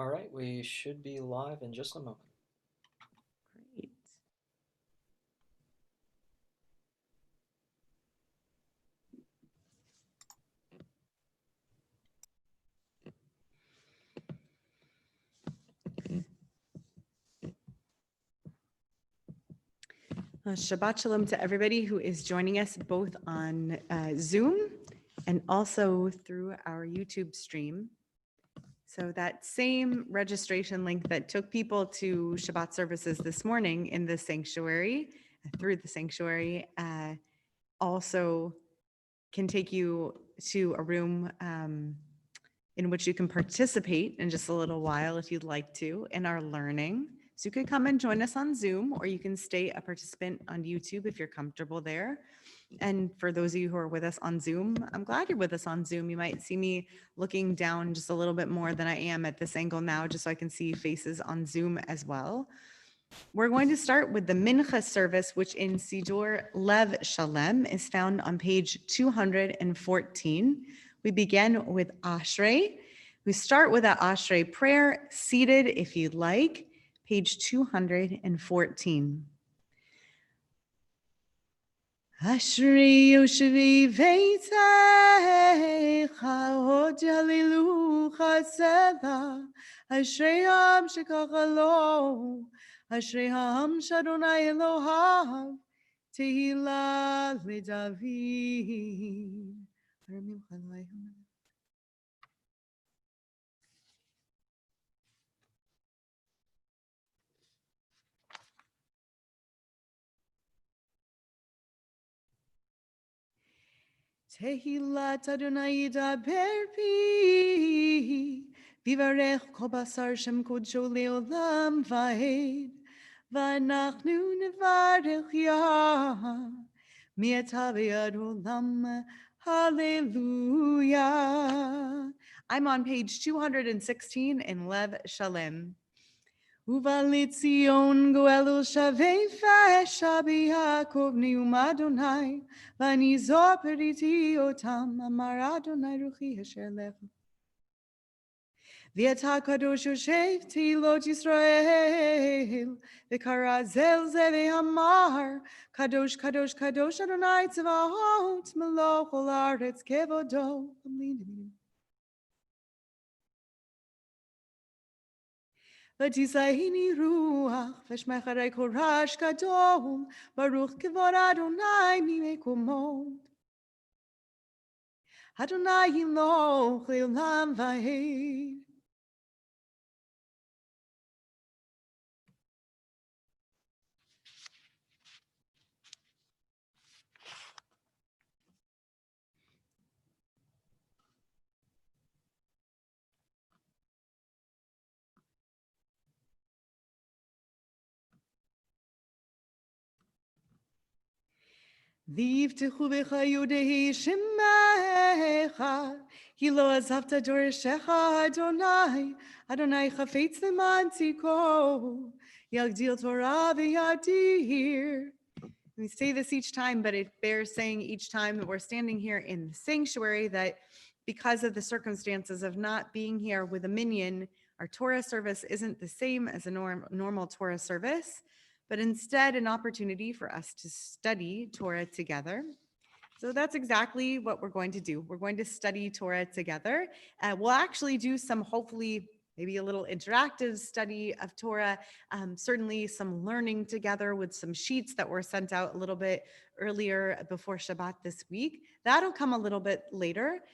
All right, we should be live in just a moment. Great. Shabbat Shalom to everybody who is joining us both on Zoom and also through our YouTube stream. So that same registration link that took people to Shabbat services this morning in the sanctuary, through the sanctuary, also can take you to a room in which you can participate in just a little while if you'd like to in our learning. So you could come and join us on Zoom, or you can stay a participant on YouTube if you're comfortable there. And for those of you who are with us on Zoom, I'm glad you're with us on Zoom. You might see me looking down just a little bit more than I am at this angle now, just so I can see faces on Zoom as well. We're going to start with the Mincha service, which in Sidur Lev Shalem is found on page 214. We begin with Ashrae. We start with an Ashrae prayer, seated if you'd like, page 214. Ashri Yoshvi Veitecha Hod Yalilu Chaseda Ashrei Ham Shekachalo Ashrei Ham Shadonai Elohav Tehila LeDavid. Tehilat Adonai Daber Pi, Vivarech Kol Basar Shem Kodsho Leolam Vaed, V'anachnu Nevarech Yah, Mi'ata V'ad Olam, Hallelujah. I'm on page 216 in Lev Shalem. Uvalitzion goelu shavei shabi Yaakov nium Adonai v'ani zor periti otam amar Adonai ruchi asher lecha v'yata kadosh yoshev tilot Yisrael v'kara zel ze v'amar kadosh kadosh kadosh Adonai tzvaot meloch ol haaretz kevodo. V'tisahini ruach v'shmecharei korash gadol baruch kevod Adonai mimekomot Adonai yimloch le'olam va'ed. V'yivtechu b'cha Yodehi shemecha ki lo azavta doreshecha Adonai Adonai chafetz leman tzidko yagdil Torah v'yadir. We say this each time, but it bears saying each time that we're standing here in the sanctuary that because of the circumstances of not being here with a minyan, our Torah service isn't the same as a normal Torah service, but instead an opportunity for us to study Torah together. So that's exactly what we're going to do. We're going to study Torah together. We'll actually do some, hopefully, maybe a little interactive study of Torah, certainly some learning together with some sheets that were sent out a little bit earlier before Shabbat this week. That'll come a little bit later.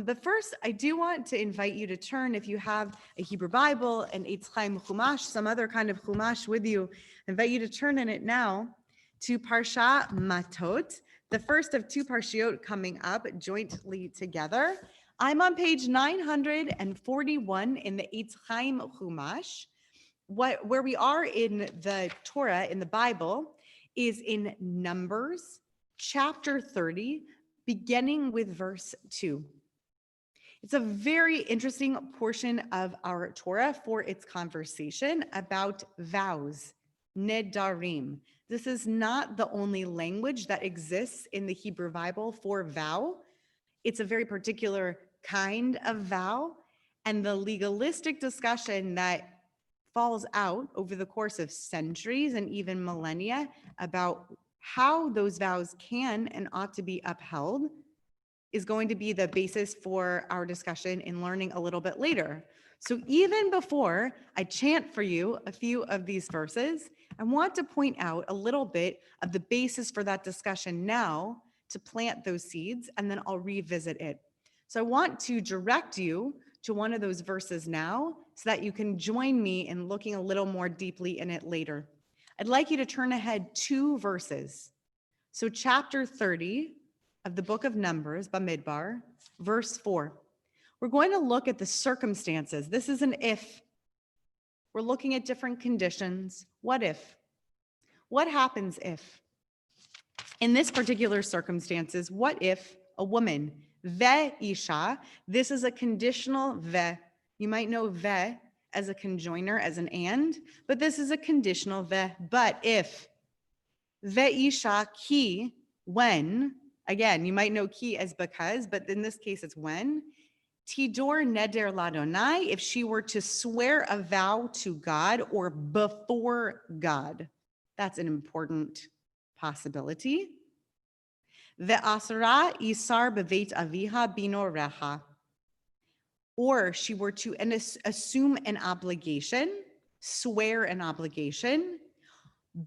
But first, I do want to invite you to turn, if you have a Hebrew Bible, an Eitz Chaim Chumash, some other kind of Chumash with you, I invite you to turn in it now to Parsha Matot, the first of two parshiot coming up jointly together. I'm on page 941 in the Eitz Chaim Chumash. Where we are in the Torah, in the Bible, is in Numbers, chapter 30, beginning with verse 2. It's a very interesting portion of our Torah for its conversation about vows, nedarim. This is not the only language that exists in the Hebrew Bible for vow. It's a very particular kind of vow. and the legalistic discussion that falls out over the course of centuries and even millennia about how those vows can and ought to be upheld is going to be the basis for our discussion in learning a little bit later. So even before I chant for you a few of these verses, I want to point out a little bit of the basis for that discussion now to plant those seeds, and then I'll revisit it. So I want to direct you to one of those verses now so that you can join me in looking a little more deeply in it later. I'd like you to turn ahead 2 verses. So chapter 30 of the book of Numbers, Bamidbar, verse 4. We're going to look at the circumstances. This is an if. We're looking at different conditions. What if? What happens if? In this particular circumstances, what if a woman, ve isha, this is a conditional ve. You might know ve as a conjoiner, as an and, but this is a conditional ve. But if, ve isha ki, when, again, you might know ki as because, but in this case it's when, tidor neder ladonai, if she were to swear a vow to God or before God. That's an important possibility. Ve'asra isar beveit aviha bino reha. Or she were to assume an obligation, swear an obligation,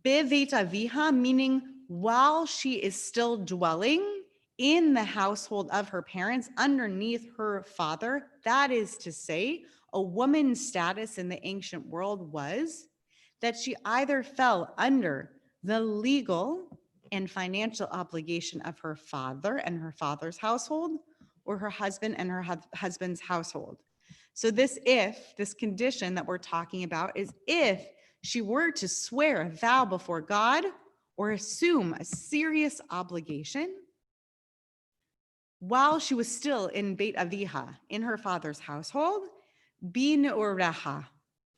beveit aviha, meaning while she is still dwelling in the household of her parents underneath her father. That is to say, a woman's status in the ancient world was that she either fell under the legal and financial obligation of her father and her father's household, or her husband and her husband's household. So this condition that we're talking about is if she were to swear a vow before God or assume a serious obligation while she was still in Beit Aviha, in her father's household, bin ureha,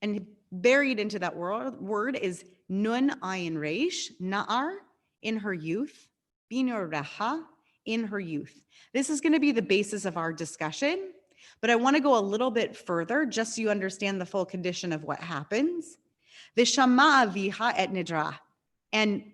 and buried into that word is nun ayin reish, na'ar, in her youth, bin ureha, in her youth. This is going to be the basis of our discussion, but I want to go a little bit further just so you understand the full condition of what happens. V'shama aviha et nidra, and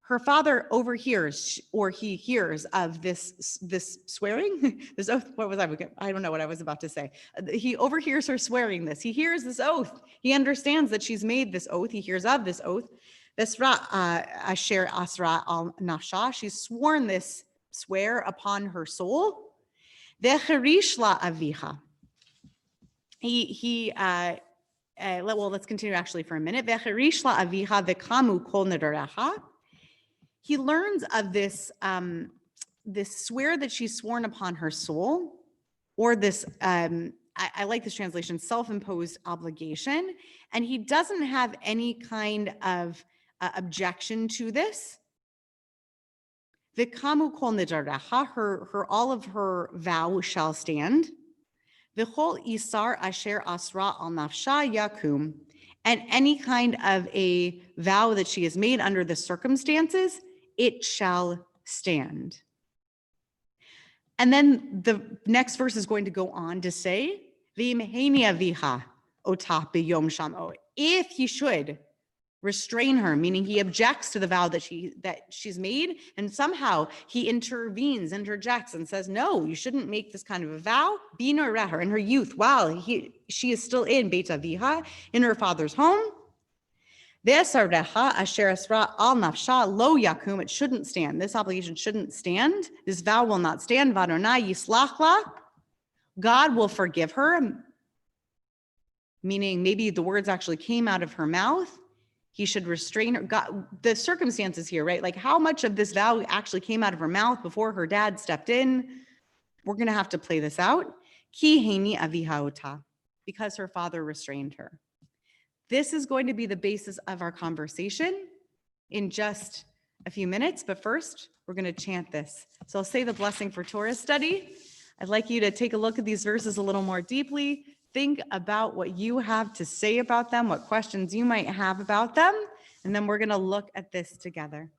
her father overhears, or he hears of this swearing, this oath. What was I don't know what I was about to say. He overhears her swearing this. He hears this oath. He understands that she's made this oath. He hears of this oath. Asher asra al nafsha. She's sworn this swear upon her soul. V'cherish la aviha. Well, let's continue actually for a minute. V'cherish la aviha v'kamu kol nedarecha. He learns of this swear that she's sworn upon her soul, or this, I like this translation, self-imposed obligation, and he doesn't have any kind of objection to this. V'kamu kol nidarecha, all of her vow shall stand. V'chol isar asher asra al nafsha yakum, and any kind of a vow that she has made under the circumstances, it shall stand. And then the next verse is going to go on to say, if he should restrain her, meaning he objects to the vow that she's made, and somehow he intervenes, interjects, and says, no, you shouldn't make this kind of a vow. Bina reher, in her youth, while she is still in Beit Aviha, in her father's home. It shouldn't stand. This obligation shouldn't stand. This vow will not stand. God will forgive her, meaning maybe the words actually came out of her mouth. He should restrain her. God, the circumstances here, right? Like how much of this vow actually came out of her mouth before her dad stepped in. We're going to have to play this out. Because her father restrained her. This is going to be the basis of our conversation in just a few minutes, but first we're going to chant this. So I'll say the blessing for Torah study. I'd like you to take a look at these verses a little more deeply. Think about what you have to say about them, what questions you might have about them, and then we're going to look at this together.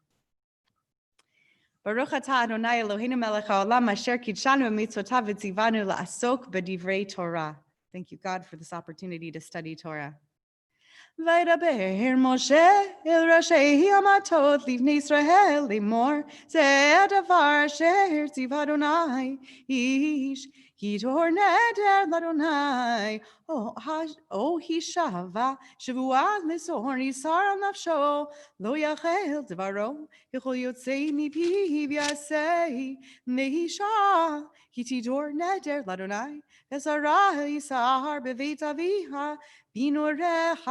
Baruch atah Adonai Eloheinu melech haolam asher kidshanu b'mitzvotav v'tzivanu la'asok b'divrei Torah. Thank you, God, for this opportunity to study Torah. וידבר משה אל ראשי המטות לבני ישראל לאמור, זה הדבר אשר ציווה אדוני איש, כי טהור נדר לאדוני, או הישבע שבועה לסור ניסר על נפשו, לא יאכל דברו, ככל יוצא מפיו יעשה מאישה, כי תטהור נדר לאדוני, ושרה יסר בבית אביה בנעוריך.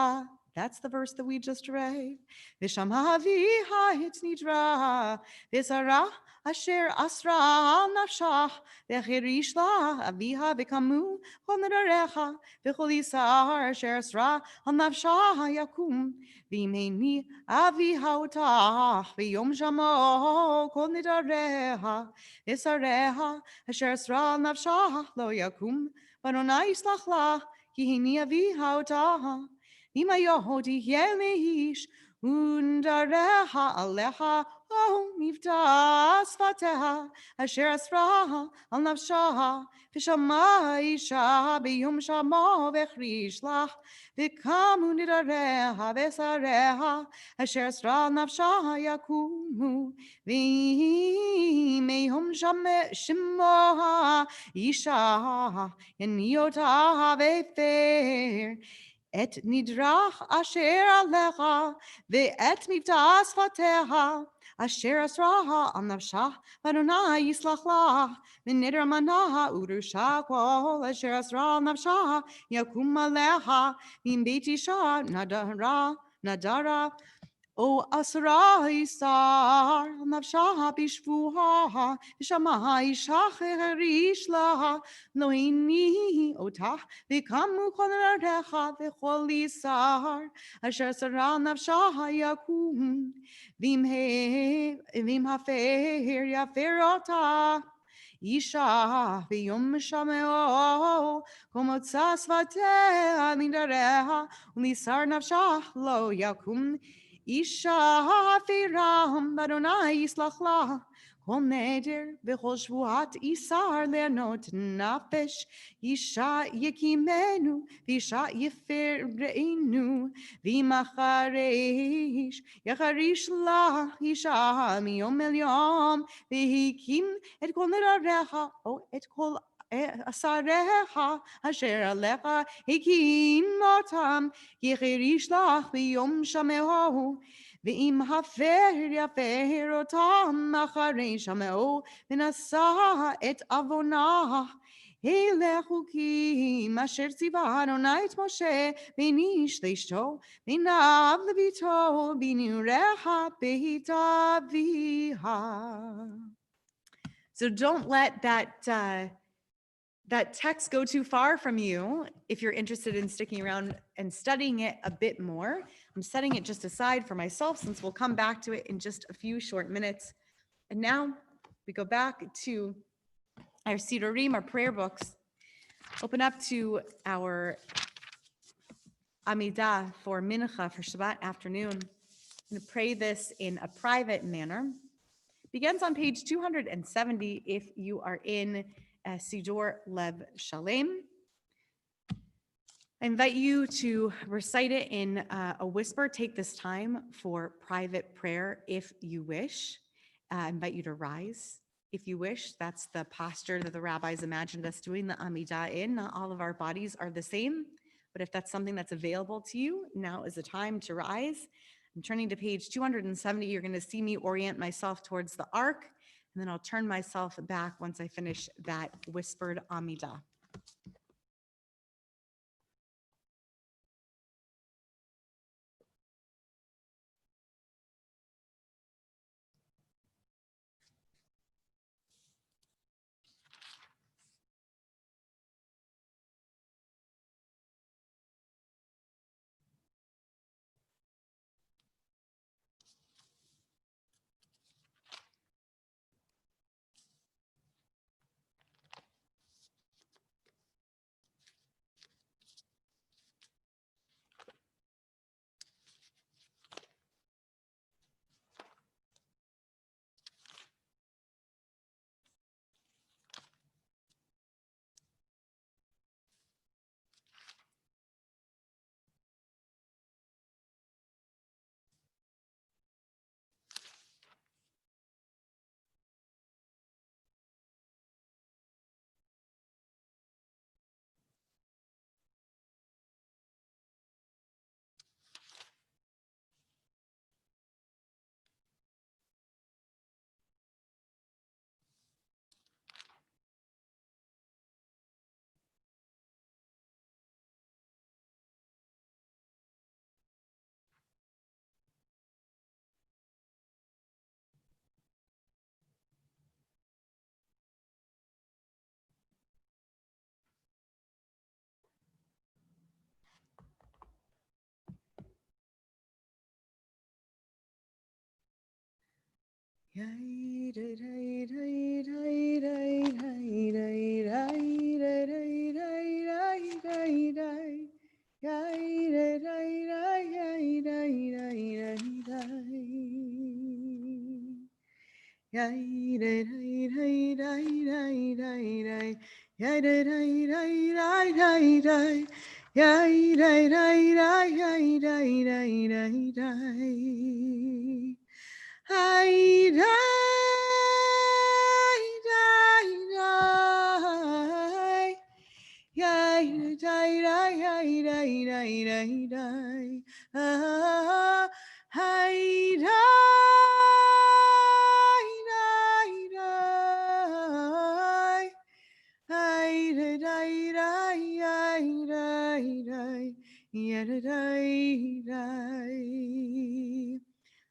That's the verse that we just read. V'shamaviha et nidra, v'sara asher asra al nafshah, v'chirish la aviha v'kamu kol nedarecha, v'chol yisar asher asra al nafshah yakum, v'imeni aviha otah, v'yom shamo kol nedarecha, v'sareha asher asra al nafshah lo yakum, v'adonai yislach la, ki hini aviha otah. Ima Yehodi Yelish, Undareha Aleha, O Mivta Svateha, Asher Asraha, Al Nafshaha, Vishama Isha, Biyum Shamo, Vechrishlah, Vikamu Nidareha, Vesareha, Asher Asra Nafshaha Yakumu, Vimehum Shimoha, Isha, Yeniota Vefer. Et nidrach asher alecha, ve'et mivta asvateha, asher asraha al nafshah, v'adonai yislach lach, v'neder manaha urusha kol, asher asra al nafshah, yakum aleha, v'im beit isha nadara, O asra isar, nafshaha bishvuha, shama ishach laha, loini otah, v'kamu kol narecha, v'chol isar, asher sara nafshaha yakum, v'im hafer yafer otah, Isha v'yom shameo, komotza svatea nidareha, u'nisar nafshah lo yakum, Isha firam Adonai yislach la, kol neder v'chol shvuat isar le'anot nafesh, Isha yekimenu v'isha yeferenu, v'imacharish yacharish la Isha miyom el yom, v'hikim et kol nedarecha, o et kol asareha asher alecha hikim otam yechirish lach v'yom shameho v'im hafer yafer otam acharei shameho v'nasa et avonah Helechu kim asher tziva Adonai et Moshe v'nish leishto v'nav levito b'nirecha beit aviha. So don't let that text go too far from you if you're interested in sticking around and studying it a bit more. I'm setting it just aside for myself since we'll come back to it in just a few short minutes. And now we go back to our Sidurim, our prayer books. Open up to our Amidah for Mincha, for Shabbat afternoon. I'm going to pray this in a private manner. Begins on page 270 if you are in Siddur Lev Shalem. I invite you to recite it in a whisper. Take this time for private prayer if you wish. I invite you to rise if you wish. That's the posture that the rabbis imagined us doing the Amidah in. Not all of our bodies are the same, but if that's something that's available to you, now is the time to rise. I'm turning to page 270. You're going to see me orient myself towards the ark, and then I'll turn myself back once I finish that whispered Amidah.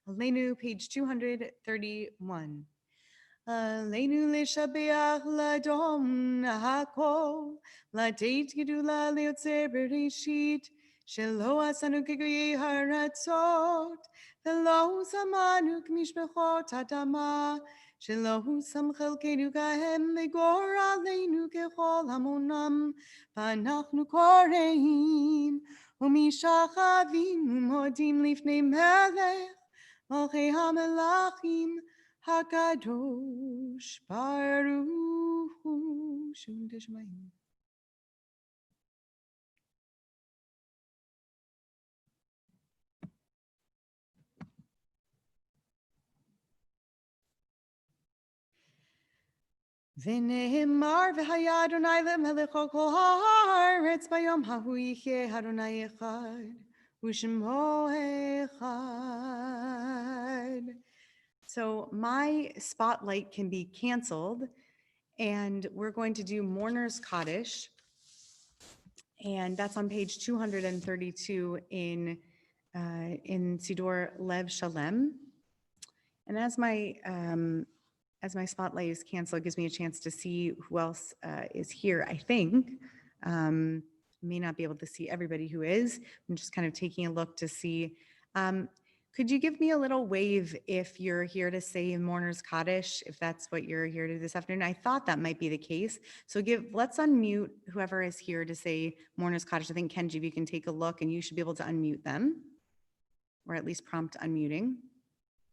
Aleinu, page 231. Aleinu leshabeach ladom hakol, ladeit gedula leotzer bereshit, shelo asanu kegoyei haratzot, velo samanu k'mishbechot adama, shelo samchelkenu kahem megor aleinu kechol hamonam, v'anachnu koreim, umishachavim umodim lifnei melech, Malchei hamelachim Hakadosh Baruch Hu. Shem Teshmayim. V'nehemar v'haya Adonai lemelech al kol haaretz bayom hahu yicheh Adonai echad u'shemo echad. So my spotlight can be canceled, and we're going to do Mourners Kaddish, and that's on page 232 in Sidor Lev Shalem. And as my spotlight is canceled, it gives me a chance to see who else is here. I think may not be able to see everybody who is. I'm just kind of taking a look to see. Could you give me a little wave if you're here to say Mourners Kaddish, if that's what you're here to do this afternoon? I thought that might be the case. So let's unmute whoever is here to say Mourners Kaddish. I think Kenji, if you can take a look, and you should be able to unmute them, or at least prompt unmuting.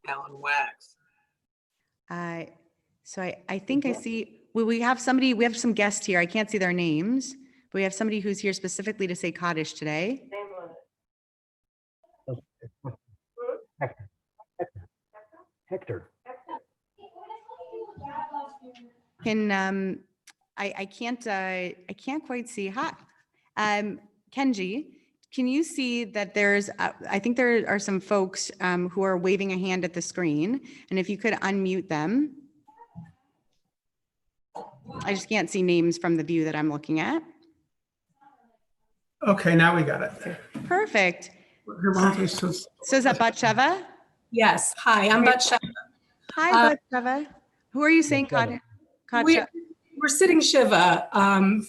Alan Wax. So I think I see, we have some guests here. I can't see their names, but we have somebody who's here specifically to say Kaddish today. Hector. I can't quite see. Hi, Kenji, can you see that there's, I think there are some folks who are waving a hand at the screen, and if you could unmute them. I just can't see names from the view that I'm looking at. Okay, now we got it. Perfect. So is that Batsheva? Yes. Hi, I'm Batsheva. Hi, Batsheva. Who are you saying Kaddish? We're sitting Shiva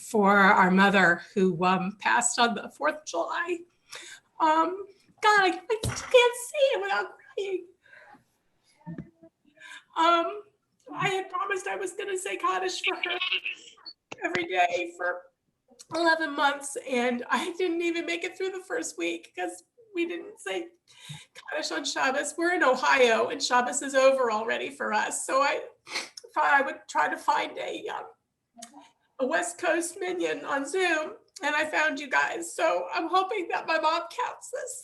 for our mother who passed on the 4th of July. God, I can't say it without crying. I had promised I was going to say Kaddish for her every day for 11 months, and I didn't even make it through the first week because we didn't say Kaddish on Shabbos. We're in Ohio, and Shabbos is over already for us. So I thought I would try to find a West Coast minion on Zoom, and I found you guys. So I'm hoping that my mom counts this.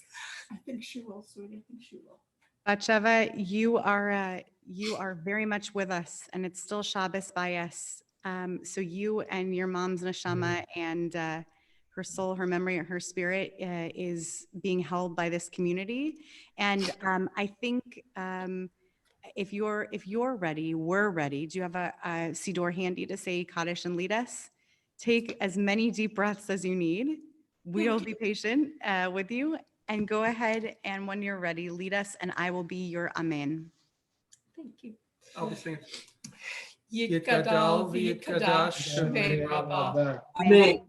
I think she will, sweetie. I think she will. Batsheva, you are very much with us, and it's still Shabbos by us. So you and your mom's neshama and her soul, her memory, her spirit is being held by this community. And I think if you're ready, we're ready. Do you have a siddur handy to say Kaddish and lead us? Take as many deep breaths as you need. We'll be patient with you. And go ahead, and when you're ready, lead us, and I will be your amen. Thank you. I'll be singing. Yitgadal v'yitgadash shemei Rabbah. Amen.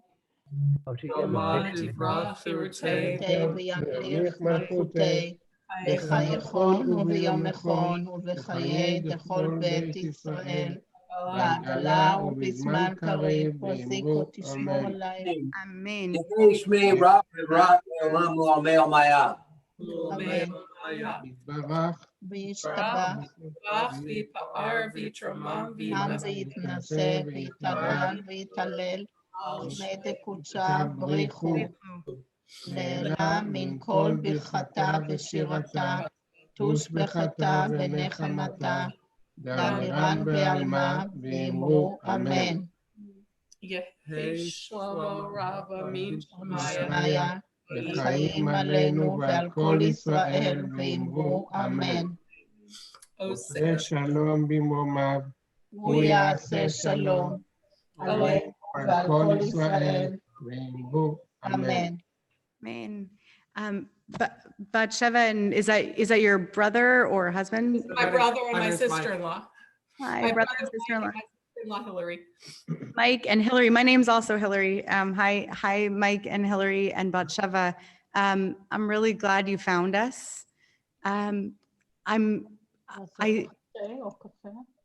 Almighty Vrach Thirutei. V'yamlich malchutei. בחייכון וביום נכון ובחיי דכל בית ישראל, בעגלה ובזמן קריב, ואמרו תשמור עליי. Amen. שמי רב ורק לעולם לעולמי עלמיה. יתברך וישתבח, ויפאר ויתרומם ויתנשא ויתענן ויתהלל, ומדי קודשיו בריחו. נהנה מן כל ברכתה ושירתה, תושבחתה ונחמתה, דמירן בעלמה, ואמרו אמן. יהי שלמה רב עמים שמיה, וחיים עלינו ועל כל ישראל, ואמרו אמן. עושה שלום במרומיו, הוא יעשה שלום עלינו ועל כל ישראל, ואמרו אמן. Amen. Batsheva, and is that your brother or husband? My brother and my Mine is my- sister-in-law. Hi, My brother brother and sister-in-law. Mike and my sister-in-law Hillary. Mike and Hillary. My name's also Hillary. Hi, Mike and Hillary and Batsheva. I'm really glad you found us.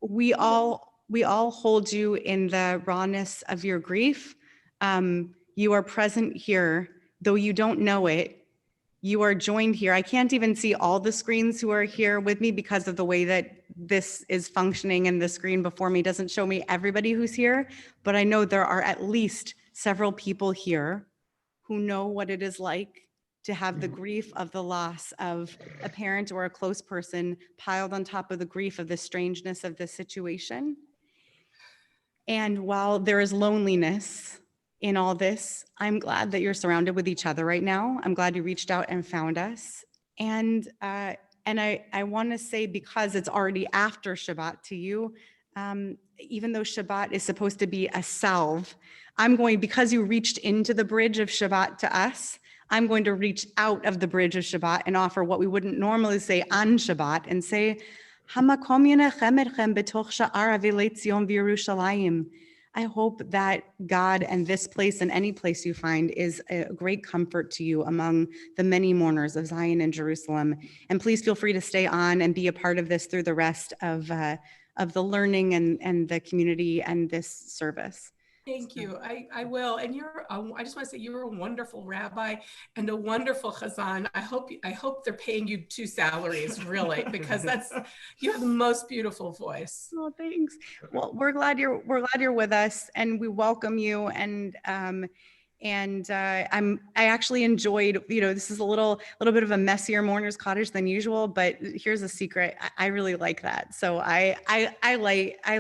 We all hold you in the rawness of your grief. You are present here, though you don't know it. You are joined here. I can't even see all the screens who are here with me because of the way that this is functioning, and the screen before me doesn't show me everybody who's here, but I know there are at least several people here who know what it is like to have the grief of the loss of a parent or a close person piled on top of the grief of the strangeness of the situation. And while there is loneliness in all this, I'm glad that you're surrounded with each other right now. I'm glad you reached out and found us. And I want to say, because it's already after Shabbat to you, even though Shabbat is supposed to be a salve, because you reached into the bridge of Shabbat to us, I'm going to reach out of the bridge of Shabbat and offer what we wouldn't normally say on Shabbat and say, Hamakom yenechem etchem betoch sha'ar avilei Tzion v'Yerushalayim. I hope that God and this place and any place you find is a great comfort to you among the many mourners of Zion and Jerusalem. And please feel free to stay on and be a part of this through the rest of the learning and the community and this service. Thank you. I will. And I just want to say you're a wonderful rabbi and a wonderful chazan. I hope they're paying you 2 salaries, really, because you have the most beautiful voice. Oh, thanks. Well, we're glad you're with us, and we welcome you. I actually enjoyed, this is a little bit of a messier Mourners Kaddish than usual, but here's a secret. I really like that. So I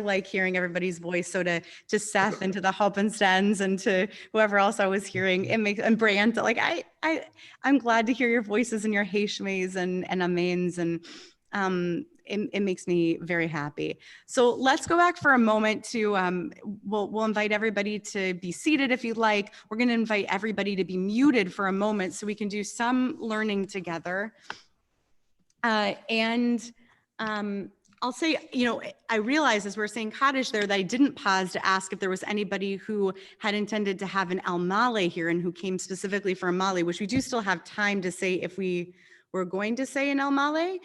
like hearing everybody's voice. So to Seth and to the Hoppenstens and to whoever else I was hearing, and Brant, like I'm glad to hear your voices and your Heishmes and Amens, and it makes me very happy. So let's go back for a moment to, we'll invite everybody to be seated if you'd like. We're going to invite everybody to be muted for a moment so we can do some learning together. I'll say, I realized as we're saying Kaddish there that I didn't pause to ask if there was anybody who had intended to have an El Male here and who came specifically for a Male, which we do still have time to say if we're going to say an El Male.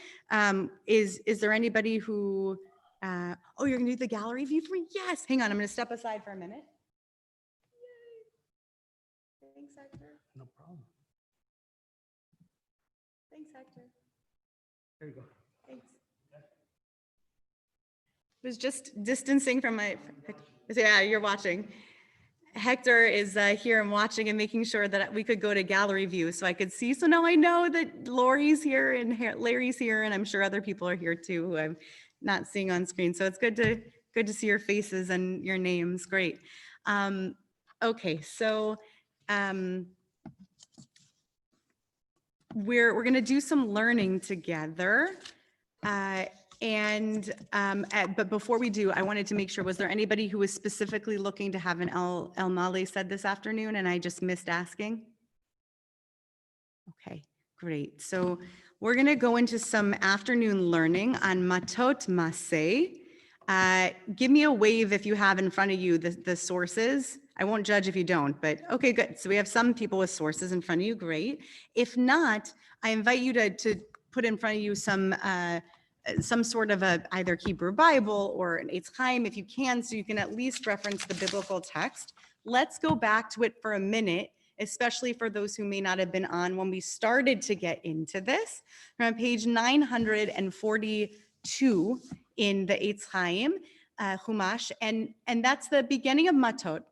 Is there anybody who, you're gonna do the gallery view for me? Yes, hang on, I'm gonna step aside for a minute. Yay. Thanks, Hector. No problem. Thanks, Hector. There you go. Thanks. I was just distancing from yeah, you're watching. Hector is here and watching and making sure that we could go to gallery view so I could see. So now I know that Lori's here and Larry's here, and I'm sure other people are here too who I'm not seeing on screen. So it's good to see your faces and your names. Great. Okay, so we're going to do some learning together. But before we do, I wanted to make sure, was there anybody who was specifically looking to have an El Male said this afternoon and I just missed asking? Okay, great. So we're going to go into some afternoon learning on Matot Maseh. Give me a wave if you have in front of you the sources. I won't judge if you don't, but okay, good. So we have some people with sources in front of you, great. If not, I invite you to put in front of you some sort of a either Hebrew Bible or an Eitz Chaim if you can, so you can at least reference the biblical text. Let's go back to it for a minute, especially for those who may not have been on when we started to get into this. We're on page 942 in the Eitz Chaim Chumash, and that's the beginning of Matot,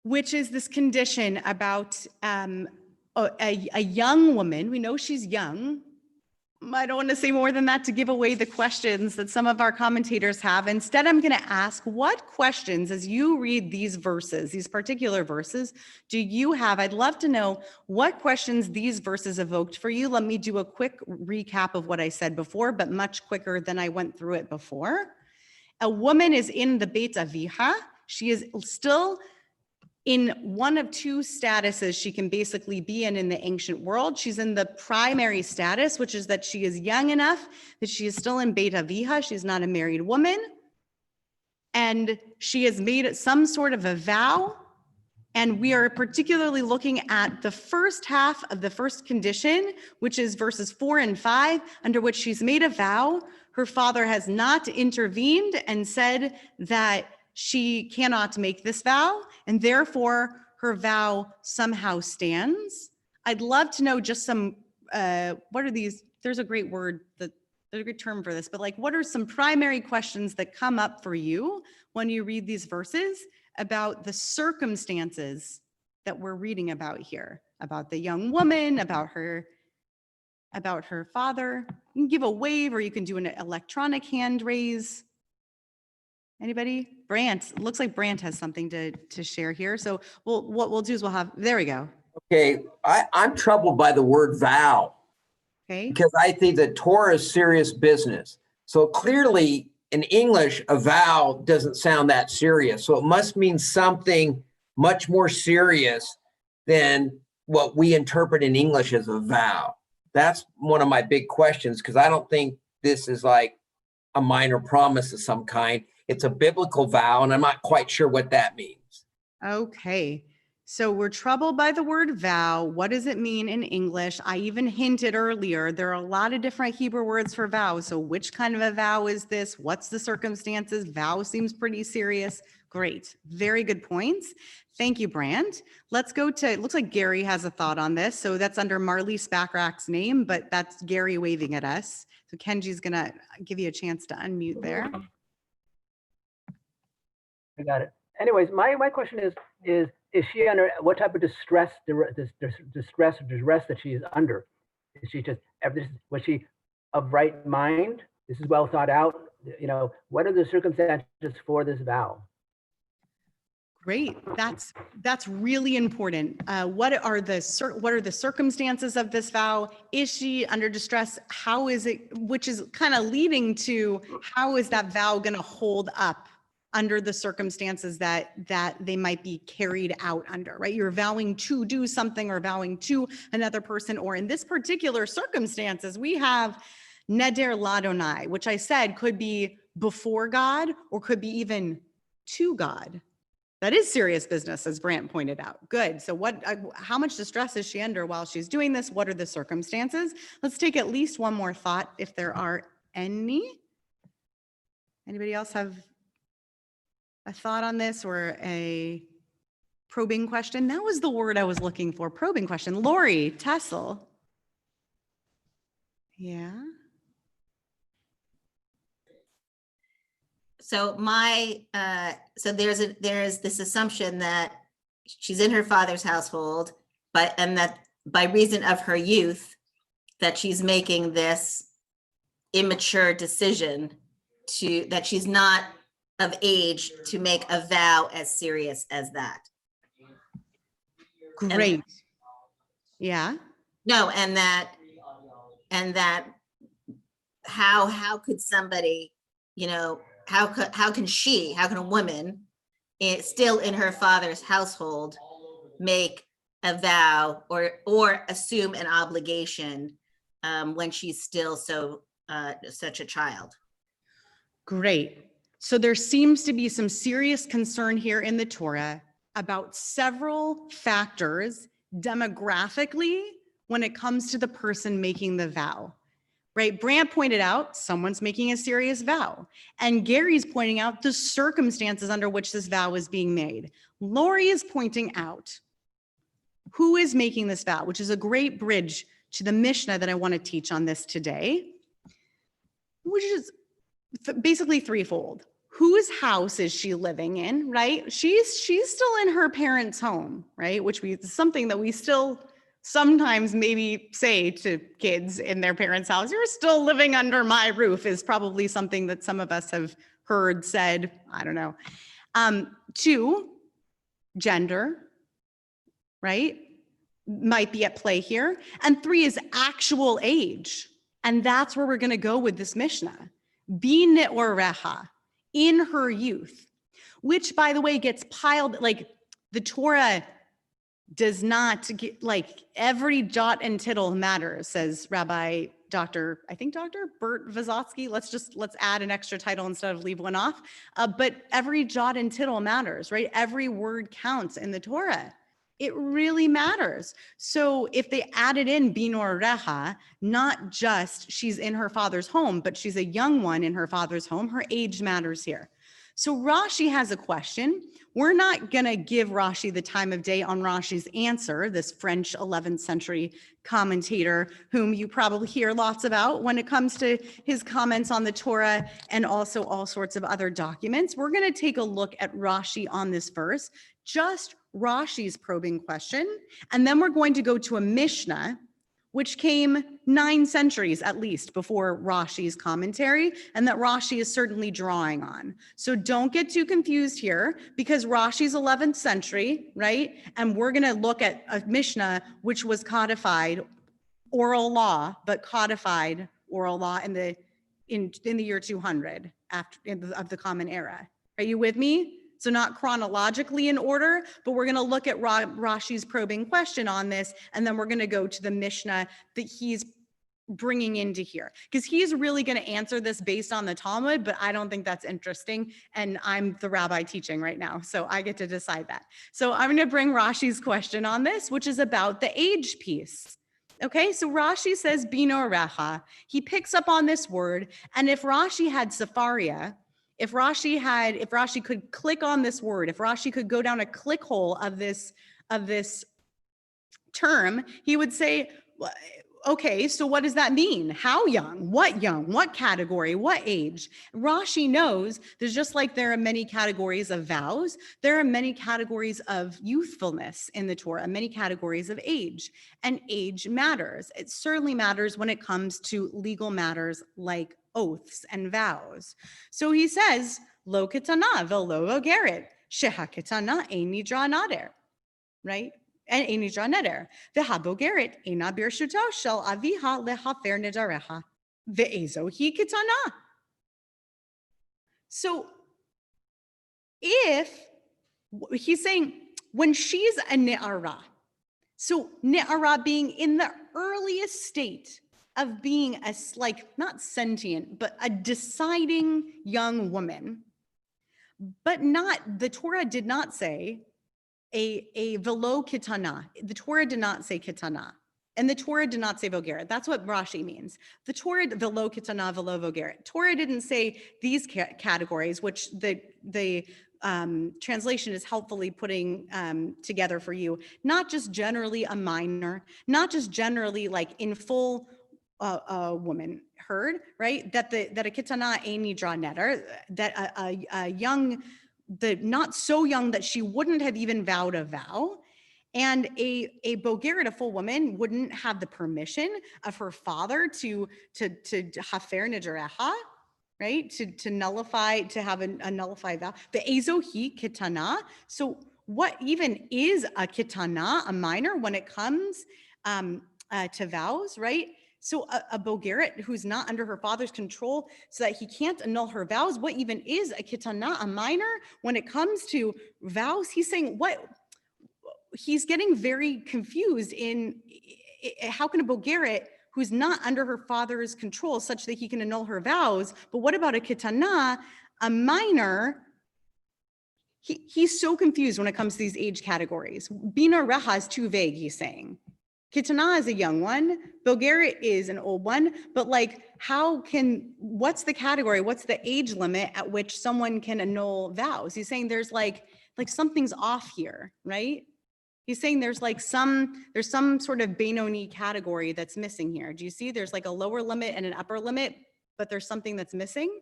which is this condition about a young woman. We know she's young. I don't want to say more than that to give away the questions that some of our commentators have. Instead, I'm going to ask, what questions, as you read these verses, these particular verses, do you have? I'd love to know what questions these verses evoked for you. Let me do a quick recap of what I said before, but much quicker than I went through it before. A woman is in the Beit Aviha. She is still in one of two statuses she can basically be in the ancient world. She's in the primary status, which is that she is young enough that she is still in Beit Aviha. She's not a married woman. And she has made some sort of a vow. And we are particularly looking at the first half of the first condition, which is verses 4 and 5, under which she's made a vow. Her father has not intervened and said that she cannot make this vow, and therefore her vow somehow stands. I'd love to know just some, what are these? There's a great word, there's a good term for this, but like, what are some primary questions that come up for you when you read these verses about the circumstances that we're reading about here, about the young woman, about her father? You can give a wave, or you can do an electronic hand raise. Anybody? Brant, it looks like Brant has something to share here. So what we'll do is there we go. Okay, I'm troubled by the word vow. Okay. Because I think that Torah is serious business. So clearly in English, a vow doesn't sound that serious. So it must mean something much more serious than what we interpret in English as a vow. That's one of my big questions, because I don't think this is like a minor promise of some kind. It's a biblical vow, and I'm not quite sure what that means. Okay. So we're troubled by the word vow. What does it mean in English? I even hinted earlier, there are a lot of different Hebrew words for vow. So which kind of a vow is this? What's the circumstances? Vow seems pretty serious. Great. Very good points. Thank you, Brant. Let's go to, it looks like Gary has a thought on this. So that's under Marley Spackrack's name, but that's Gary waving at us. So Kenji's going to give you a chance to unmute there. I got it. Anyways, my question is she under what type of distress or duress that she is under? Is she just, was she of right mind? This is well thought out. You know, what are the circumstances for this vow? Great. That's really important. What are the circumstances of this vow? Is she under distress? How is it, which is kind of leading to how is that vow going to hold up under the circumstances that they might be carried out under, right? You're vowing to do something or vowing to another person, or in this particular circumstances, we have neder ladonai, which I said could be before God or could be even to God. That is serious business, as Brant pointed out. Good. So how much distress is she under while she's doing this? What are the circumstances? Let's take at least one more thought if there are any. Anybody else have a thought on this or a probing question? That was the word I was looking for, probing question. Lori Tessel. Yeah. So so there's this assumption that she's in her father's household, and that by reason of her youth, that she's making this immature decision that she's not of age to make a vow as serious as that. Great. Yeah. No, and that how could somebody, you know, how can a woman still in her father's household make a vow or assume an obligation when she's still such a child? Great. So there seems to be some serious concern here in the Torah about several factors demographically, when it comes to the person making the vow, right? Brant pointed out someone's making a serious vow, and Gary's pointing out the circumstances under which this vow is being made. Lori is pointing out who is making this vow, which is a great bridge to the Mishnah that I want to teach on this today, which is basically threefold. Whose house is she living in, right? She's still in her parents' home, right? Which is something that we still sometimes maybe say to kids in their parents' house. You're still living under my roof is probably something that some of us have heard, said, I don't know. 2, gender, right? Might be at play here. And 3 is actual age. And that's where we're going to go with this Mishnah. Bi ne'oreha, in her youth, which, by the way, gets piled, like the Torah does not get, like, every jot and tittle matters, says Rabbi Dr. Bert Vysotsky. Let's add an extra title instead of leave one off. But every jot and tittle matters, right? Every word counts in the Torah. It really matters. So if they added in Binor Reha, not just she's in her father's home, but she's a young one in her father's home, her age matters here. So Rashi has a question. We're not going to give Rashi the time of day on Rashi's answer, this French 11th century commentator whom you probably hear lots about when it comes to his comments on the Torah and also all sorts of other documents. We're going to take a look at Rashi on this verse, just Rashi's probing question, and then we're going to go to a Mishnah, which came 9 centuries at least before Rashi's commentary, and that Rashi is certainly drawing on. So don't get too confused here, because Rashi's 11th century, right? And we're going to look at a Mishnah which was codified oral law, but codified oral law in the year 200 of the Common Era. Are you with me? So not chronologically in order, but we're going to look at Rashi's probing question on this, and then we're going to go to the Mishnah that he's bringing into here, because he's really going to answer this based on the Talmud, but I don't think that's interesting, and I'm the rabbi teaching right now, so I get to decide that. So I'm going to bring Rashi's question on this, which is about the age piece. Okay, so Rashi says Binor Reha. He picks up on this word, and if Rashi had Safaria, if Rashi could click on this word, if Rashi could go down a click hole of this term, he would say, okay, so what does that mean? How young? What category? What age? Rashi knows there's just like there are many categories of vows, there are many categories of youthfulness in the Torah, many categories of age, and age matters. It certainly matters when it comes to legal matters like oaths and vows. So he says, lo ketana velo vogeret, sheha ketana ein nidra nader, right? And ein nidra neder. Veha bogeret eina birshuto shel aviha lehafer nedareha. Ve'ezo hi ketana. So if he's saying when she's a ne'ara, so ne'ara being in the earliest state of being a, like, not sentient, but a deciding young woman, but not, the Torah did not say a velo kitana. The Torah did not say kitana, and the Torah did not say vogeret. That's what Rashi means. The Torah, velo kitana, velo vogeret. Torah didn't say these categories, which the translation is helpfully putting together for you. Not just generally a minor, not just generally like in full woman heard, right? That a kitana ein nidra neder, that a young, not so young that she wouldn't have even vowed a vow, and a bogeret, a full woman, wouldn't have the permission of her father to hafer nedareha, right? To nullify, to have a nullified vow. The ezo hi kitana. So what even is a kitana, a minor, when it comes to vows, right? So a bogeret who's not under her father's control so that he can't annul her vows, what even is a kitana, a minor, when it comes to vows? He's saying what? He's getting very confused in how can a bogeret who's not under her father's control such that he can annul her vows, but what about a kitana, a minor? He's so confused when it comes to these age categories. Binor Reha is too vague, he's saying. Kitana is a young one. Bulgaria is an old one. But like, what's the category? What's the age limit at which someone can annul vows? He's saying there's like something's off here, right? He's saying there's some sort of Benoni category that's missing here. Do you see? There's like a lower limit and an upper limit, but there's something that's missing,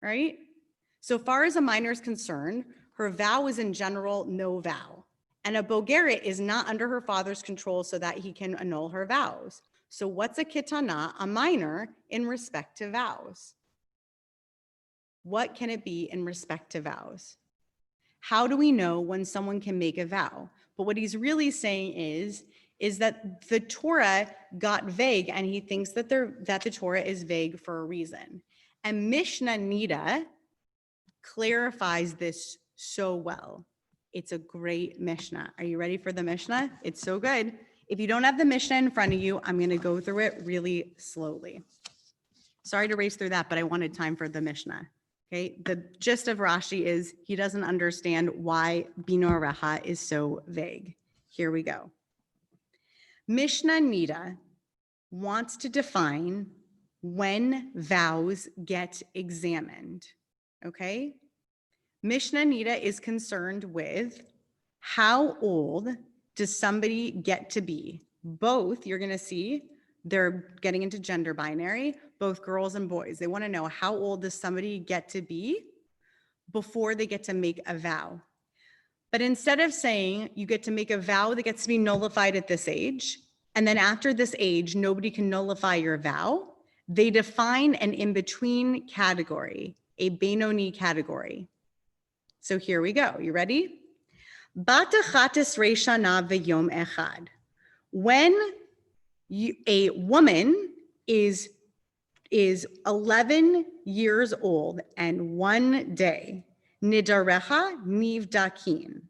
right? So far as a minor is concerned, her vow is in general no vow. And a Bulgaria is not under her father's control so that he can annul her vows. So what's a kitana, a minor, in respect to vows? What can it be in respect to vows? How do we know when someone can make a vow? But what he's really saying is that the Torah got vague, and he thinks that the Torah is vague for a reason. And Mishnah Nida clarifies this so well. It's a great Mishnah. Are you ready for the Mishnah? It's so good. If you don't have the Mishnah in front of you, I'm going to go through it really slowly. Sorry to race through that, but I wanted time for the Mishnah. Okay, the gist of Rashi is he doesn't understand why Bino Raha is so vague. Here we go. Mishnah Nida wants to define when vows get examined. Okay? Mishnah Nida is concerned with how old does somebody get to be? Both, you're going to see, they're getting into gender binary, both girls and boys. They want to know how old does somebody get to be before they get to make a vow. But instead of saying you get to make a vow that gets to be nullified at this age, and then after this age, nobody can nullify your vow, they define an in-between category, a Benoni category. So here we go. You ready? Bat Achasrei shana v'yom echad. When a woman is 11 years old and 1 day, nidarecha nivdakin.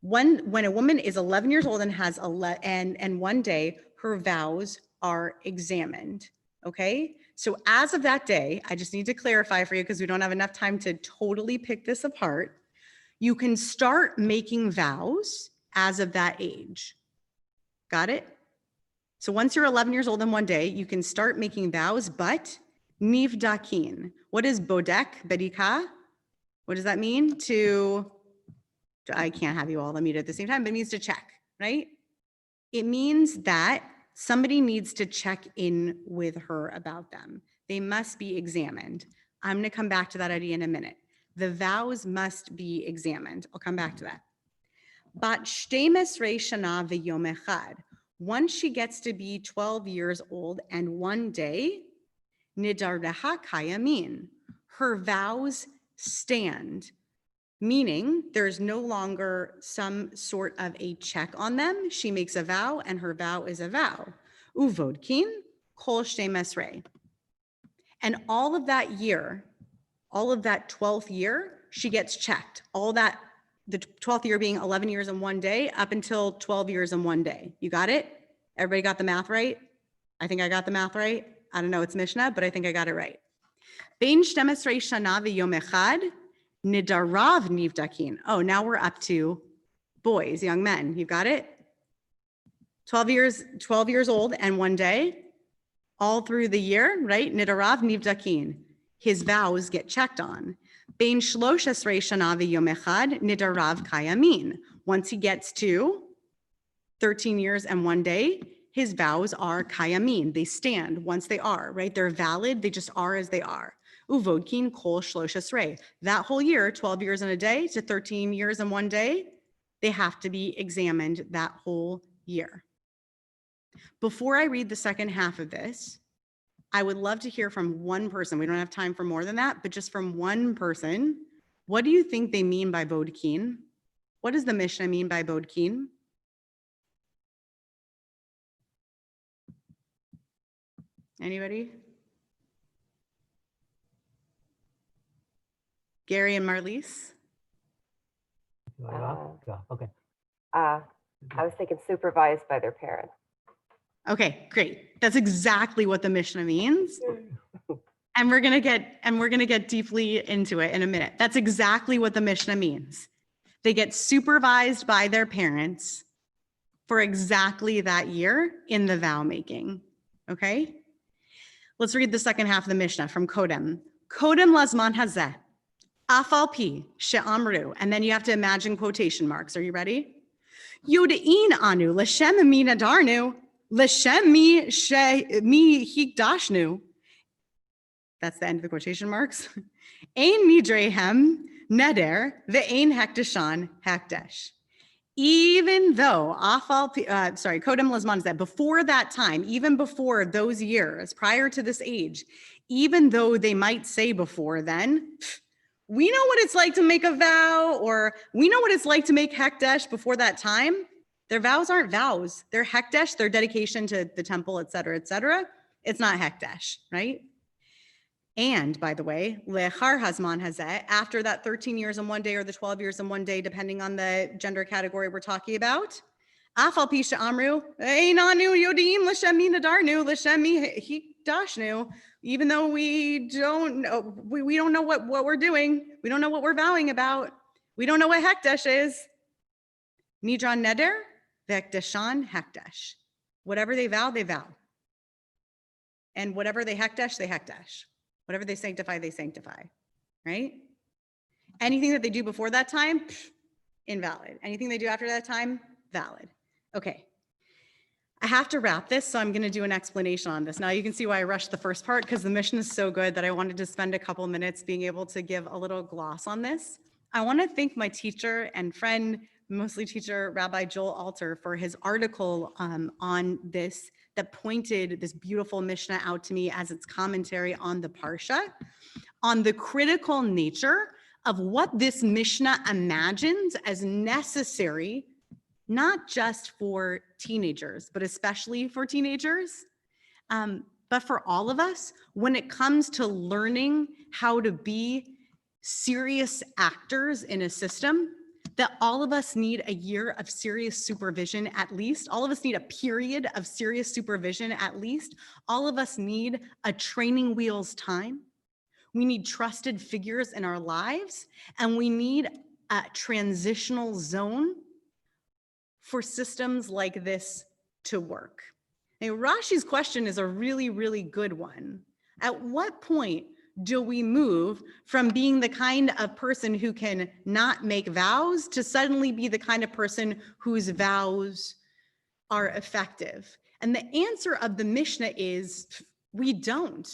When a woman is 11 years old and has 1 day, her vows are examined. Okay, so as of that day, I just need to clarify for you because we don't have enough time to totally pick this apart. You can start making vows as of that age. Got it? So once you're 11 years old and 1 day, you can start making vows, but nivdakin. What is bodek, bedika? What does that mean? I can't have you all unmuted at the same time, but it means to check, right? It means that somebody needs to check in with her about them. They must be examined. I'm going to come back to that idea in a minute. The vows must be examined. I'll come back to that. Bat 12 shana v'yom echad. Once she gets to be 12 years old and 1 day, nidareha kayamin. Her vows stand, meaning there's no longer some sort of a check on them. She makes a vow and her vow is a vow. Uvodkin kol 12. And all of that year, all of that 12th year, she gets checked. All that, the 12th year being 11 years and 1 day up until 12 years and 1 day. You got it? Everybody got the math right? I think I got the math right. I don't know, it's Mishnah, but I think I got it right. Bein 12 shana v'yom echad, nidarav nivdakin. Oh, now we're up to boys, young men. You got it? 12 years old and 1 day, all through the year, right? Nidarav nivdakin. His vows get checked on. Bein 13 shana v'yom echad, nidarav kayamin. Once he gets to 13 years and 1 day, his vows are kayamin. They stand once they are, right? They're valid. They just are as they are. Uvodkin kol 13. That whole year, 12 years and a day to 13 years and 1 day, they have to be examined that whole year. Before I read the second half of this, I would love to hear from one person. We don't have time for more than that, but just from one person. What do you think they mean by bodkin? What does the Mishnah mean by bodkin? Anybody? Gary and Marlise? Okay. I was thinking supervised by their parent. Okay, great. That's exactly what the Mishnah means. And we're gonna get deeply into it in a minute. That's exactly what the Mishnah means. They get supervised by their parents for exactly that year in the vow making. Okay? Let's read the second half of the Mishnah from Kodem. Kodem lazman hazeh, afal pi she'amru, and then you have to imagine quotation marks. Are you ready? Yodein anu l'shem mi nadarnu l'shem mi hikdashnu. That's the end of the quotation marks. Ein nidrehem neder ve'ein hekdashan hekdesh. Even though Kodem Lazman said before that time, even before those years, prior to this age, even though they might say before then, we know what it's like to make a vow, or we know what it's like to make hekdesh before that time. Their vows aren't vows. They're hekdesh, their dedication to the temple, et cetera, et cetera. It's not hekdesh, right? And by the way, lechar hazman hazeh, after that 13 years and 1 day or the 12 years and 1 day, depending on the gender category we're talking about, afal pi she'amru einanu yodim l'shem mi nadarnu l'shem mi hikdashnu. Even though we don't know, we don't know what we're doing. We don't know what we're vowing about. We don't know what hekdesh is. Nidran neder v'hekdeshan hekdesh. Whatever they vow, they vow. And whatever they hekdesh, they hekdesh. Whatever they sanctify, right? Anything that they do before that time, invalid. Anything they do after that time, valid. Okay. I have to wrap this, so I'm going to do an explanation on this. Now you can see why I rushed the first part, because the mission is so good that I wanted to spend a couple minutes being able to give a little gloss on this. I want to thank my teacher and friend, mostly teacher, Rabbi Joel Alter, for his article on this that pointed this beautiful Mishnah out to me as its commentary on the Parsha, on the critical nature of what this Mishnah imagines as necessary, not just for teenagers, but especially for teenagers, but for all of us when it comes to learning how to be serious actors in a system. That all of us need a year of serious supervision at least. All of us need a period of serious supervision at least. All of us need a training wheels time. We need trusted figures in our lives, and we need a transitional zone for systems like this to work. Now, Rashi's question is a really, really good one. At what point do we move from being the kind of person who can not make vows to suddenly be the kind of person whose vows are effective? And the answer of the Mishnah is we don't.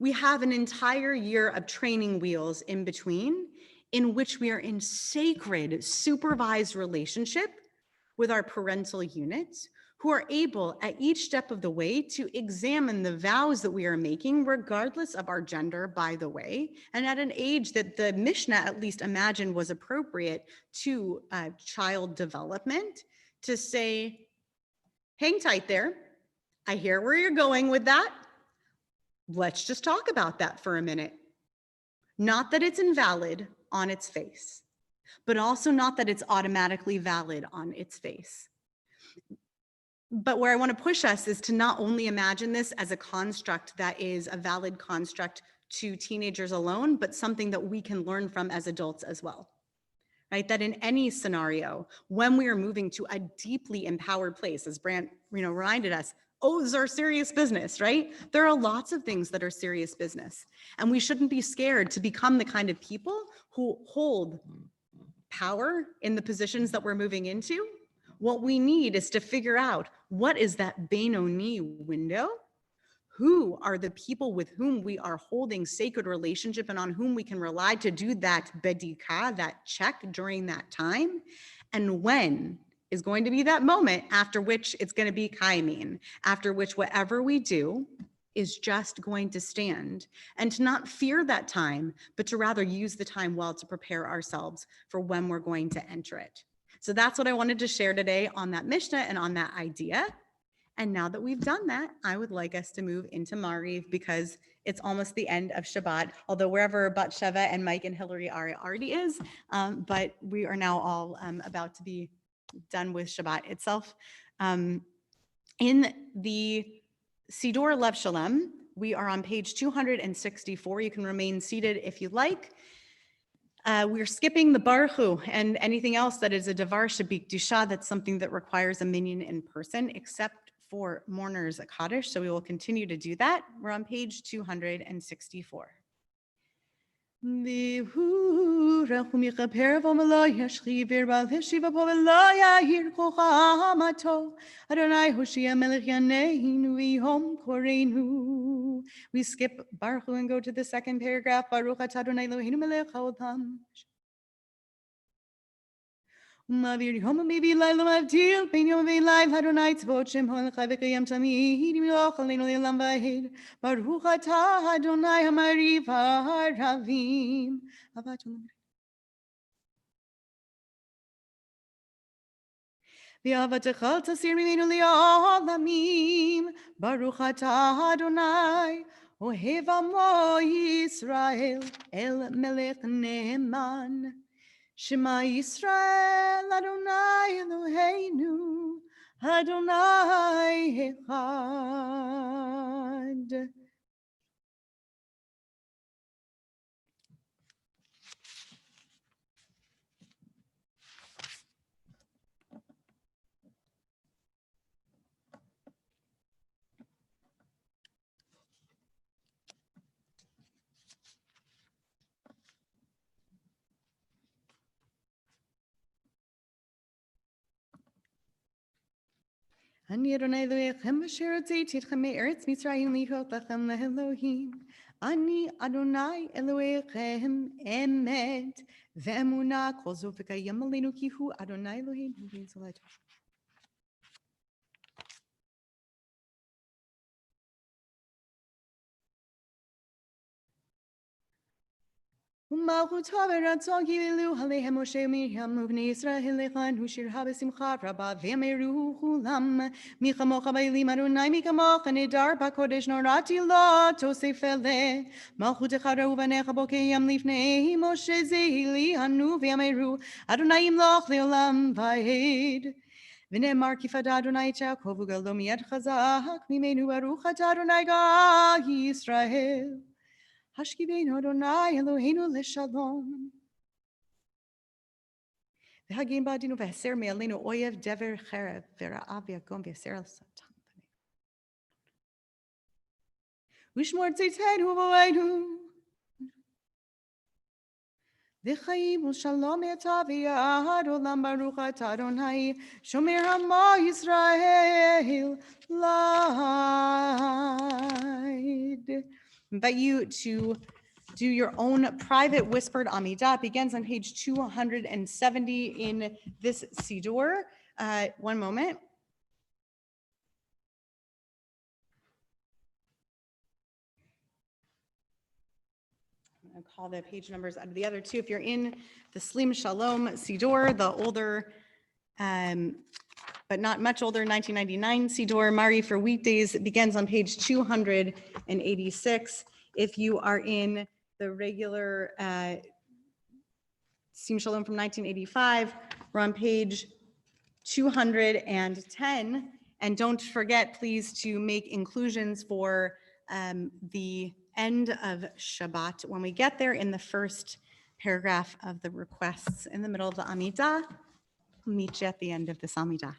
We have an entire year of training wheels in between in which we are in sacred supervised relationship with our parental units, who are able at each step of the way to examine the vows that we are making, regardless of our gender, by the way, and at an age that the Mishnah at least imagined was appropriate to child development, to say, hang tight there. I hear where you're going with that. Let's just talk about that for a minute. Not that it's invalid on its face, but also not that it's automatically valid on its face. But where I want to push us is to not only imagine this as a construct that is a valid construct to teenagers alone, but something that we can learn from as adults as well, right? That in any scenario, when we are moving to a deeply empowered place, as Brant, reminded us, oaths are serious business, right? There are lots of things that are serious business, and we shouldn't be scared to become the kind of people who hold power in the positions that we're moving into. What we need is to figure out, what is that Benoni window? Who are the people with whom we are holding sacred relationship and on whom we can rely to do that bedika, that check during that time? And when is going to be that moment after which it's going to be kaimin, after which whatever we do is just going to stand, and to not fear that time, but to rather use the time well to prepare ourselves for when we're going to enter it. So that's what I wanted to share today on that Mishnah and on that idea. And now that we've done that, I would like us to move into Mariv, because it's almost the end of Shabbat, although wherever Bat Sheva and Mike and Hillary are, it already is. But we are now all about to be done with Shabbat itself. In the Siddur Lev Shalem, we are on page 264. You can remain seated if you like. We're skipping the Baruch Hu, and anything else that is a davar shebikdusha, that's something that requires a minyan in person, except for Mourners Kaddish. So we will continue to do that. We're on page 264. Vihu rechum yichaper v'melo yashchi v'erbal heshiva po v'lo yahir kocha hamato Adonai Hoshea melech yaneinu v'yom koreinu. We skip Baruch Hu and go to the second paragraph. Baruch atah Adonai Eloheinu melech haolam. Mavir yom mivi laila mavdil ben yom v'layl Adonai tzvot shem ho'elchai v'kayam tamid v'yoch aleinu le'olam v'hed Baruch atah Adonai hamariv ha'aravim v'avatecha tasir mimenu li'olamim Baruch atah Adonai ohev amo Yisrael el melech ne'eman Shema Yisrael Adonai Eloheinu Adonai Echad. Ani Adonai Elohechem asher hotzeiti etchem me'eretz Mitzrayim lichot lachem leElohim. Ani Adonai Elohechem emet ve'emunah kol zo v'kayam aleinu ki hu Adonai Eloheinu v'yinzolai Torah. U'malchut ha'veratzon kivilu alehem Moshe Miriam uvnei Yisrael lechan shir ha'besimcha rabba ve'ameru chulam michamocha ba'elim Adonai mikamocha nedar ba'kodesh norati lo tosefele malchutecha ra'uvanecha bokeyam lifnei Moshe zeili hanu ve'ameru Adonai imloch le'olam va'ed v'ne'emar kifad Adonai Yaakov u'galo miyad chazak mimenu baruch atah Adonai Ga'al Yisrael Hashkiveinu Adonai Eloheinu leshalom. V'hagim ba'adinu v'haser me'aleinu oyev dever cherev v'ra'av v'yagom v'yaser al satan. V'shmor tzitzeinu v'oeinu. V'chaim u'shalom eta v'yad olam baruch atah Adonai shomer ha'mo Yisrael laid. Invite you to do your own private whispered Amidah. It begins on page 270 in this Siddur. One moment. I'm going to call the page numbers out of the other two. If you're in the Slim Shalom Siddur, the older, but not much older, 1999 Siddur, Mari for weekdays, it begins on page 286. If you are in the regular Sim Shalom from 1985, we're on page 210. And don't forget, please, to make inclusions for the end of Shabbat. When we get there in the first paragraph of the requests in the middle of the Amidah, we'll meet you at the end of this Amidah.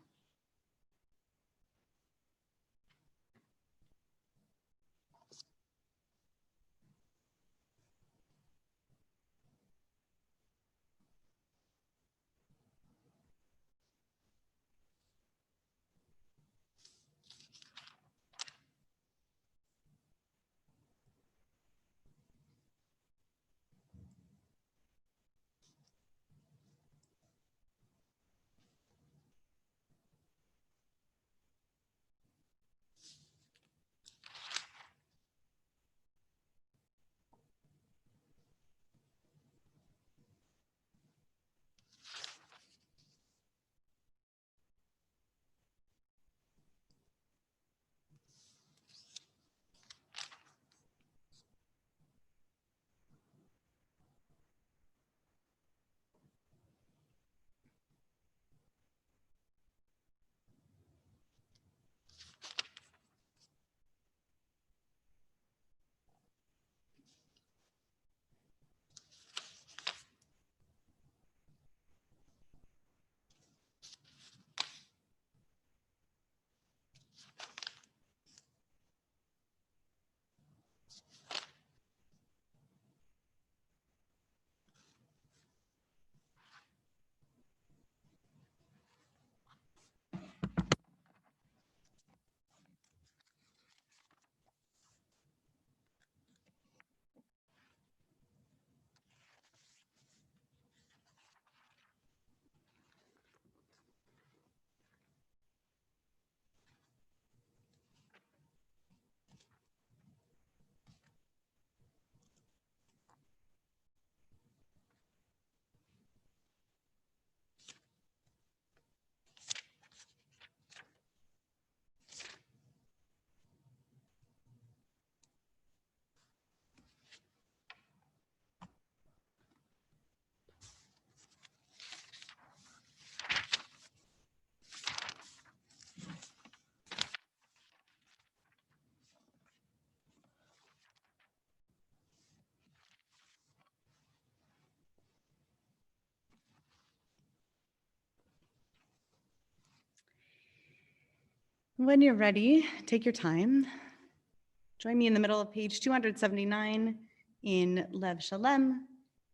When you're ready, take your time. Join me in the middle of page 279 in Lev Shalem,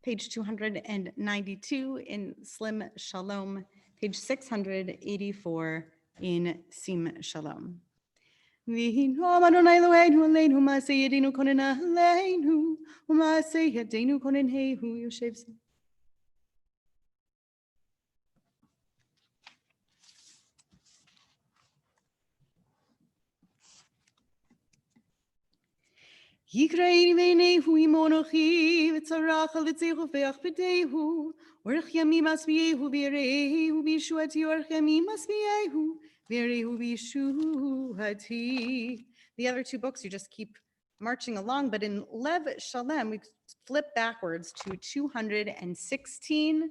page 292 in Slim Shalom, page 684 in Sim Shalom. V'hinom Adonai Eloheinu aleinu ma'aseh yadenu konen aleinu u'ma'aseh yadenu konen hehu yoshev zeh. Yikreini v'einehu imonochi v'tzarach alitzechu ve'ach b'dehu orech yamim asmiyehu v'yerehu v'yishuati orech yamim asmiyehu v'yerehu v'yishuati. The other two books you just keep marching along, but in Lev Shalem we flip backwards to 216,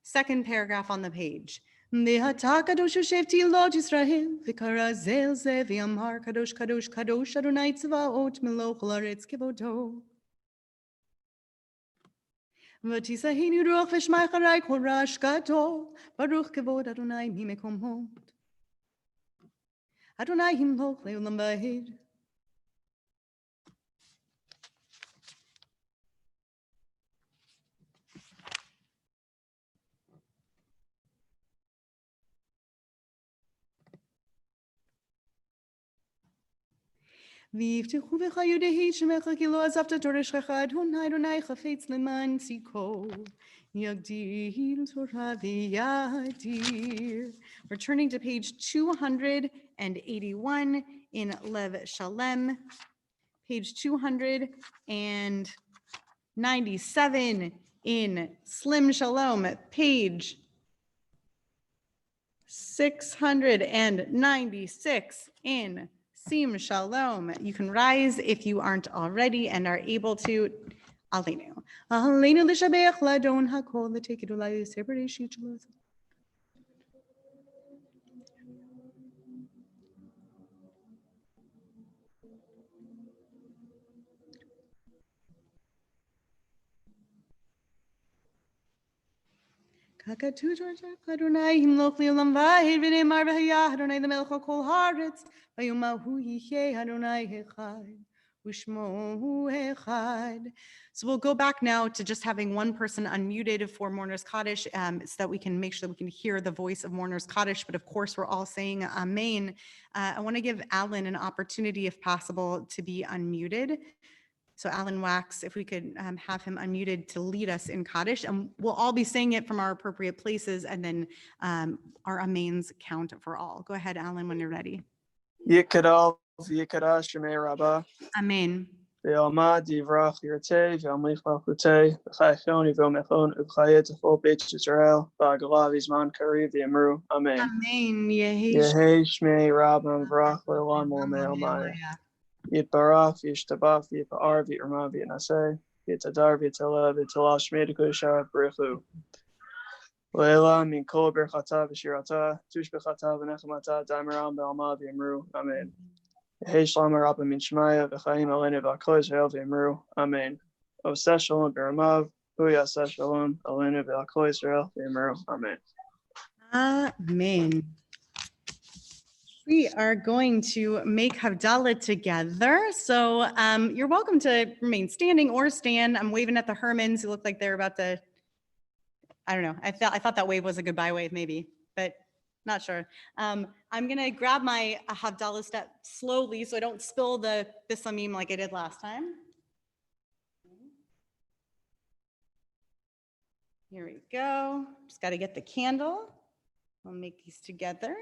second paragraph on the page. Ve'ata kadosh yoshev Lord Yisrael v'kara zel ze v'yamar kadosh kadosh kadosh Adonai tzvaot meloch haaretz kevodo. V'tisahinu ruach v'shmai charai kol rash gadol baruch kevod Adonai mimekomot. Adonai himloch le'olam va'ed. ויבטחו בך יודעי שמך כי לא עזבת תורשך אדוני אדוני חפץ למען צדקו יגדיל תורה ויאדיר. Returning to page 281 in Lev Shalem, page 297 in Slim Shalom, page 696 in Sim Shalom. You can rise if you aren't already and are able to. Aleinu. Aleinu l'shabeach ladon hakol l'tekid ulay yiseh b'reshit shelo. Kakatu Georgia Adonai himloch li'olam va'ed v'ne'emar v'hayah Adonai l'melech al kol haaretz v'yomahu yihyeh Adonai echad u'shmo echad. So we'll go back now to just having one person unmuted for Mourners Kaddish, so that we can make sure that we can hear the voice of Mourners Kaddish. But of course, we're all saying Amen. I want to give Alan an opportunity, if possible, to be unmuted. So Alan Wax, if we could have him unmuted to lead us in Kaddish, and we'll all be saying it from our appropriate places, and then our amens count for all. Go ahead, Alan, when you're ready. Yikadal v'yikadash shemei rabbah. Amen. Ve'alma divrach yirtei ve'amlich malchutei v'chaychon v'omechon u'chayet v'chol beit Yisrael v'agala v'zman kariv v'yamru. Amen. Amen. Yehei shmei rabbah v'rach le'olam u'mei almai. Yitbarach v'yishtabach v'yipa'ar v'yirma v'yinaseh v'yitadar v'yitala v'yitala shmei dekudesha b'rechu. Leila min kol berchata v'shirata tush b'chata v'nechamata daimeram b'alma v'yamru. Amen. Yehei shalom rabba min shmaya v'chaim alenu v'akol Yisrael v'yamru. Amen. Oseh shalom b'ramav hu yaseh shalom alenu v'akol Yisrael v'yamru. Amen. Amen. We are going to make Havdalah together. So you're welcome to remain standing or stand. I'm waving at the Hermans who look like they're about to, I don't know. I thought that wave was a goodbye wave maybe, but not sure. I'm gonna grab my Havdalah step slowly so I don't spill the Bislamim like I did last time. Here we go. Just got to get the candle. We'll make these together.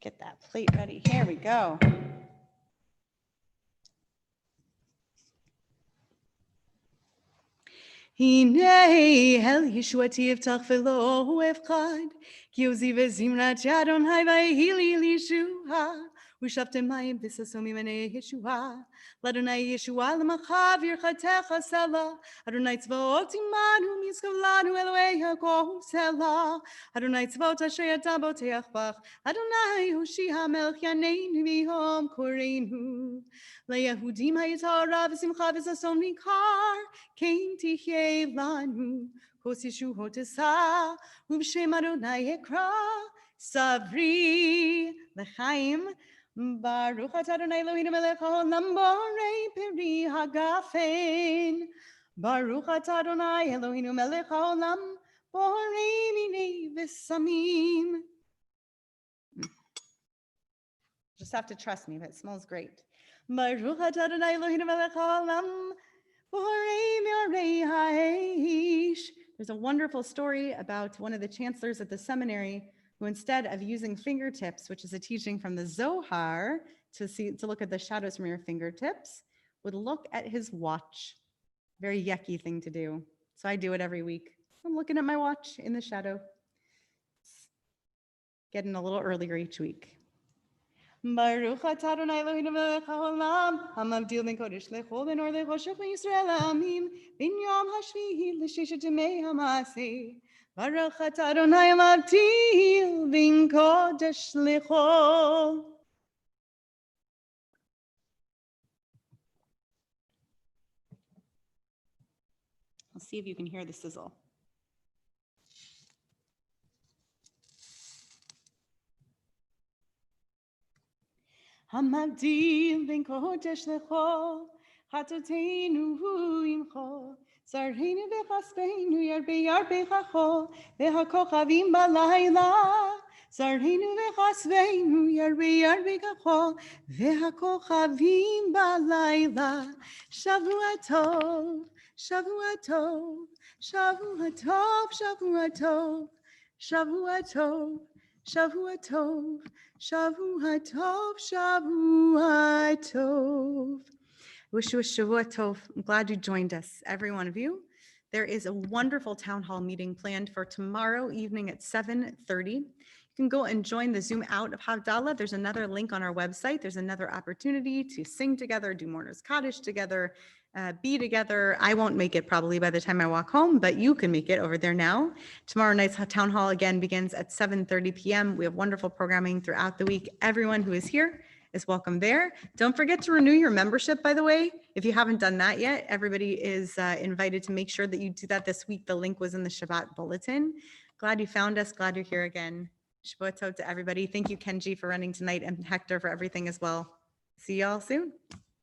Get that plate ready. Here we go. הנה אל ישועתי אבטח ולא אפחד, כי עוזי וזמרת אדוני ויהי לי לישועה, ושפתם מים וששו ממעייני ישועה. לאדוני ישועה למחר וירחתך סלה, אדוני צבאות עמנו משגב לנו אלוהי הכל סלה, אדוני צבאות אשר אתה בוטח בך, אדוני הושיע מלך יעננו ביום קוראנו. ליהודים הייתה רע ושמחה וששון ניכר, כן תחיה לנו, כוס ישועות אשא, ובשם אדוני אקרא, סברי לחיים. ברוך אתה אדוני אלוהינו מלך העולם בורא פרי הגפן. ברוך אתה אדוני אלוהינו מלך העולם בורא מיני ושמים. Just have to trust me, that smells great. Baruch atah Adonai Eloheinu melech haolam, borei me'orei ha'eish. There's a wonderful story about one of the chancellors at the seminary who, instead of using fingertips, which is a teaching from the Zohar, to look at the shadows from your fingertips, would look at his watch. Very yucky thing to do. So I do it every week. I'm looking at my watch in the shadow. Getting a little earlier each week. Baruch atah Adonai Eloheinu melech haolam, hamavdil ben kodesh lechol ben or lechoshech v'Yisrael ha'amim, ben yom hashvi'i l'shishat yemei ha'maseh. Baruch atah Adonai hamavdil ben kodesh lechol. I'll see if you can hear the sizzle. Hamavdil ben kodesh lechol, chatoteinu imcho, zarheinu v'chaspeinu yarbe yarbe chachol, v'hakochavim balayla, zarheinu v'chaspeinu yarbe yarbe chachol, v'hakochavim balayla. Shavua tov, Shavua tov, Shavua tov, Shavua tov, Shavua tov, Shavua tov, Shavua tov, Shavua tov. Wish you a Shavua tov. I'm glad you joined us, every one of you. There is a wonderful town hall meeting planned for tomorrow evening at 7:30. You can go and join the Zoom out of Havdalah. There's another link on our website. There's another opportunity to sing together, do Mourners Kaddish together, be together. I won't make it probably by the time I walk home, but you can make it over there now. Tomorrow night's town hall again begins at 7:30 p.m. We have wonderful programming throughout the week. Everyone who is here is welcome there. Don't forget to renew your membership, by the way. If you haven't done that yet, everybody is invited to make sure that you do that this week. The link was in the Shabbat bulletin. Glad you found us. Glad you're here again. Shabbat tov to everybody. Thank you, Kenji, for running tonight, and Hector for everything as well. See y'all soon.